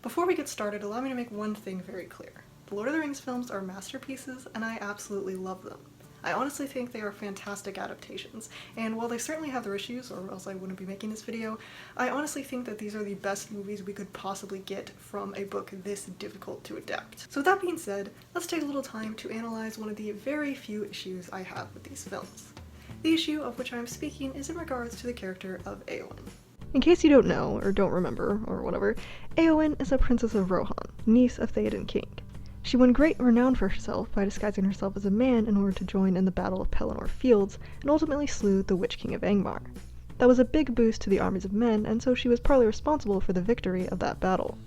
Before we get started, allow me to make one thing very clear. The Lord of the Rings films are masterpieces, and I absolutely love them. I honestly think they are fantastic adaptations, and while they certainly have their issues, or else I wouldn't be making this video, I honestly think that these are the best movies we could possibly get from a book this difficult to adapt. So with that being said, let's take a little time to analyze one of the very few issues I have with these films. The issue of which I am speaking is in regards to the character of Eowyn. In case you don't know, or don't remember, or whatever, Eowyn is a princess of Rohan, niece of Theoden King. She won great renown for herself by disguising herself as a man in order to join in the Battle of Pelennor Fields, and ultimately slew the Witch King of Angmar. That was a big boost to the armies of men, and so she was partly responsible for the victory of that battle.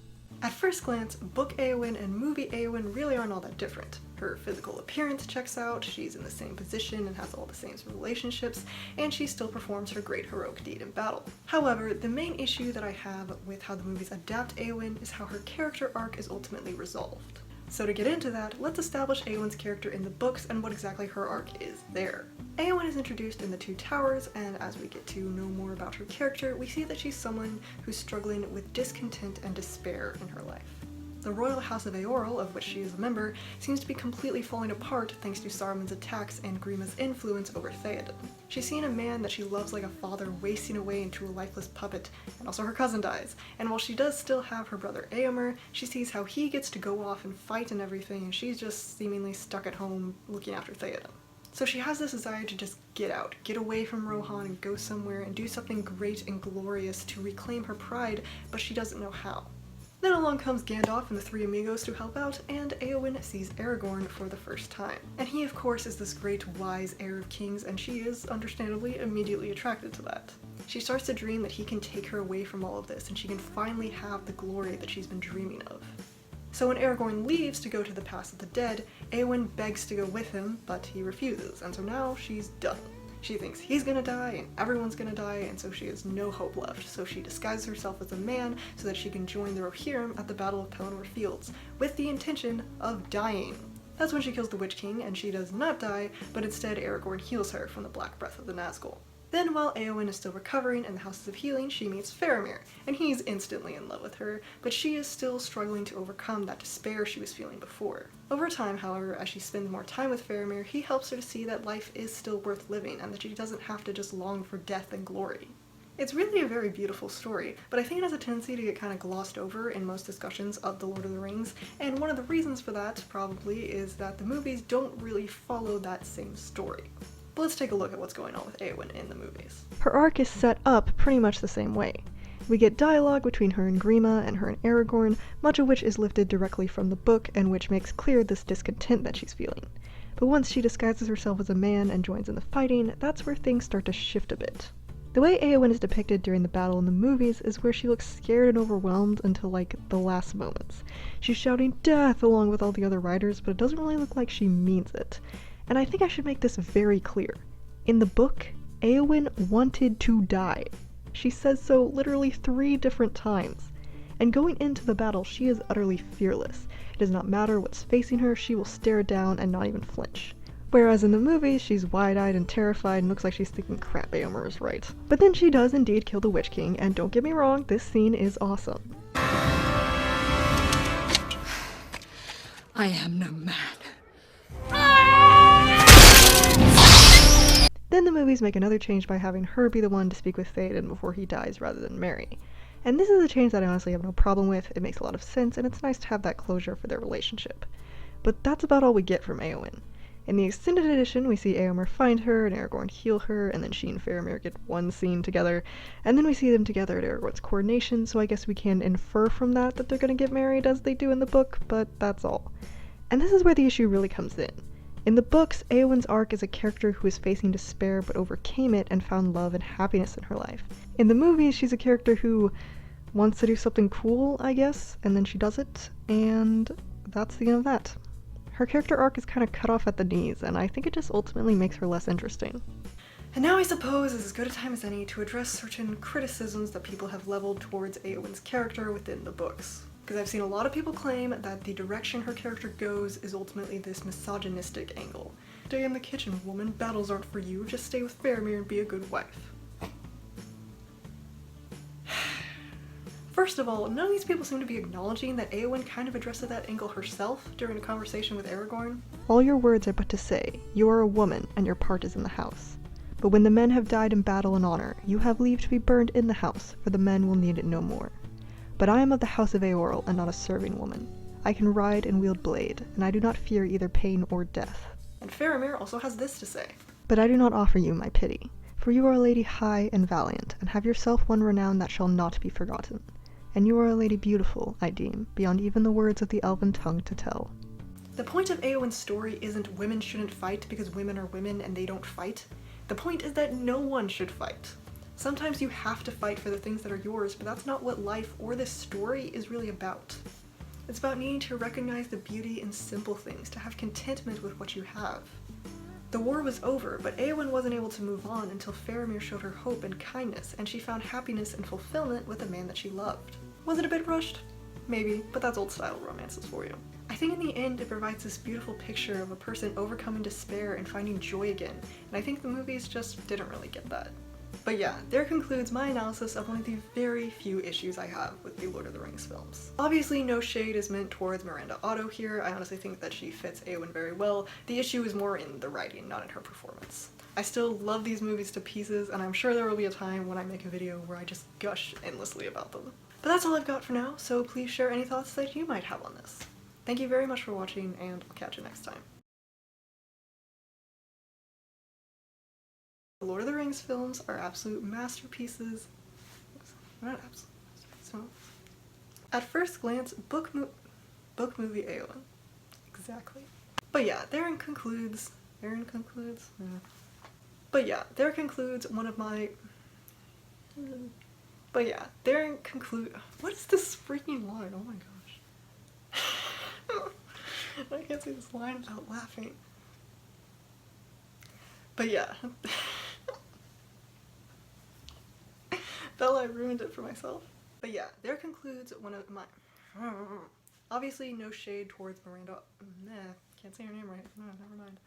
At first glance, book Eowyn and movie Eowyn really aren't all that different. Her physical appearance checks out, she's in the same position and has all the same relationships, and she still performs her great heroic deed in battle. However, the main issue that I have with how the movies adapt Eowyn is how her character arc is ultimately resolved. So to get into that, let's establish Eowyn's character in the books and what exactly her arc is there. Eowyn is introduced in the Two Towers, and as we get to know more about her character, we see that she's someone who's struggling with discontent and despair in her life. The royal house of Eorl, of which she is a member, seems to be completely falling apart thanks to Saruman's attacks and Grima's influence over Theoden. She's seen a man that she loves like a father wasting away into a lifeless puppet, and also her cousin dies. And while she does still have her brother Eomer, she sees how he gets to go off and fight and everything, and she's just seemingly stuck at home looking after Theoden. So she has this desire to just get out, get away from Rohan and go somewhere and do something great and glorious to reclaim her pride, but she doesn't know how. Then along comes Gandalf and the three amigos to help out, and Eowyn sees Aragorn for the first time. And he of course is this great wise heir of kings, and she is understandably immediately attracted to that. She starts to dream that he can take her away from all of this and she can finally have the glory that she's been dreaming of. So when Aragorn leaves to go to the Pass of the Dead, Eowyn begs to go with him, but he refuses, and so now she's done. She thinks he's gonna die and everyone's gonna die, and so she has no hope left, so she disguises herself as a man so that she can join the Rohirrim at the Battle of Pelennor Fields, with the intention of dying. That's when she kills the Witch King, and she does not die, but instead Aragorn heals her from the black breath of the Nazgul. Then while Eowyn is still recovering in the Houses of Healing, she meets Faramir, and he's instantly in love with her, but she is still struggling to overcome that despair she was feeling before. Over time, however, as she spends more time with Faramir, he helps her to see that life is still worth living, and that she doesn't have to just long for death and glory. It's really a very beautiful story, but I think it has a tendency to get kind of glossed over in most discussions of The Lord of the Rings, and one of the reasons for that, probably, is that the movies don't really follow that same story. But let's take a look at what's going on with Eowyn in the movies. Her arc is set up pretty much the same way. We get dialogue between her and Grima and her and Aragorn, much of which is lifted directly from the book and which makes clear this discontent that she's feeling. But once she disguises herself as a man and joins in the fighting, that's where things start to shift a bit. The way Eowyn is depicted during the battle in the movies is where she looks scared and overwhelmed until like the last moments. She's shouting death along with all the other riders, but it doesn't really look like she means it. And I think I should make this very clear. In the book, Eowyn wanted to die. She says so literally 3 different times. And going into the battle, she is utterly fearless. It does not matter what's facing her, she will stare down and not even flinch. Whereas in the movies, she's wide-eyed and terrified and looks like she's thinking crap, Eomer is right. But then she does indeed kill the Witch King, and don't get me wrong, this scene is awesome. I am no man. Then the movies make another change by having her be the one to speak with Theoden before he dies rather than Merry. And this is a change that I honestly have no problem with, it makes a lot of sense, and it's nice to have that closure for their relationship. But that's about all we get from Eowyn. In the extended edition, we see Eomer find her and Aragorn heal her, and then she and Faramir get one scene together, and then we see them together at Aragorn's coronation, so I guess we can infer from that they're gonna get married as they do in the book, but that's all. And this is where the issue really comes in. In the books, Eowyn's arc is a character who is facing despair but overcame it and found love and happiness in her life. In the movies, she's a character who wants to do something cool, I guess, and then she does it, and that's the end of that. Her character arc is kind of cut off at the knees, and I think it just ultimately makes her less interesting. And now I suppose is as good a time as any to address certain criticisms that people have leveled towards Eowyn's character within the books. Because I've seen a lot of people claim that the direction her character goes is ultimately this misogynistic angle. Stay in the kitchen, woman, battles aren't for you, just stay with Faramir and be a good wife. First of all, none of these people seem to be acknowledging that Eowyn kind of addressed that angle herself during a conversation with Aragorn. All your words are but to say, you are a woman and your part is in the house. But when the men have died in battle and honor, you have leave to be burned in the house, for the men will need it no more. But I am of the house of Eorl and not a serving woman. I can ride and wield blade, and I do not fear either pain or death. And Faramir also has this to say. But I do not offer you my pity, for you are a lady high and valiant, and have yourself won renown that shall not be forgotten. And you are a lady beautiful, I deem, beyond even the words of the elven tongue to tell. The point of Eowyn's story isn't women shouldn't fight because women are women and they don't fight. The point is that no one should fight. Sometimes you have to fight for the things that are yours, but that's not what life or this story is really about. It's about needing to recognize the beauty in simple things, to have contentment with what you have. The war was over, but Eowyn wasn't able to move on until Faramir showed her hope and kindness, and she found happiness and fulfillment with the man that she loved. Was it a bit rushed? Maybe, but that's old-style romances for you. I think in the end it provides this beautiful picture of a person overcoming despair and finding joy again, and I think the movies just didn't really get that. But yeah, there concludes my analysis of one of the very few issues I have with the Lord of the Rings films. Obviously no shade is meant towards Miranda Otto here, I honestly think that she fits Eowyn very well. The issue is more in the writing, not in her performance. I still love these movies to pieces, and I'm sure there will be a time when I make a video where I just gush endlessly about them. But that's all I've got for now, so please share any thoughts that you might have on this. Thank you very much for watching, and I'll catch you next time. The Lord of the Rings films are absolute masterpieces. Not absolute masterpieces. At first glance, book movie Eowyn. Exactly. But yeah, therein concludes one of my. But yeah, therein conclude. What is this freaking line? Oh my gosh. I can't say this line without laughing. But yeah. Bella, I ruined it for myself. But yeah, there concludes one of my. Obviously, no shade towards Miranda. Can't say her name right. No, never mind.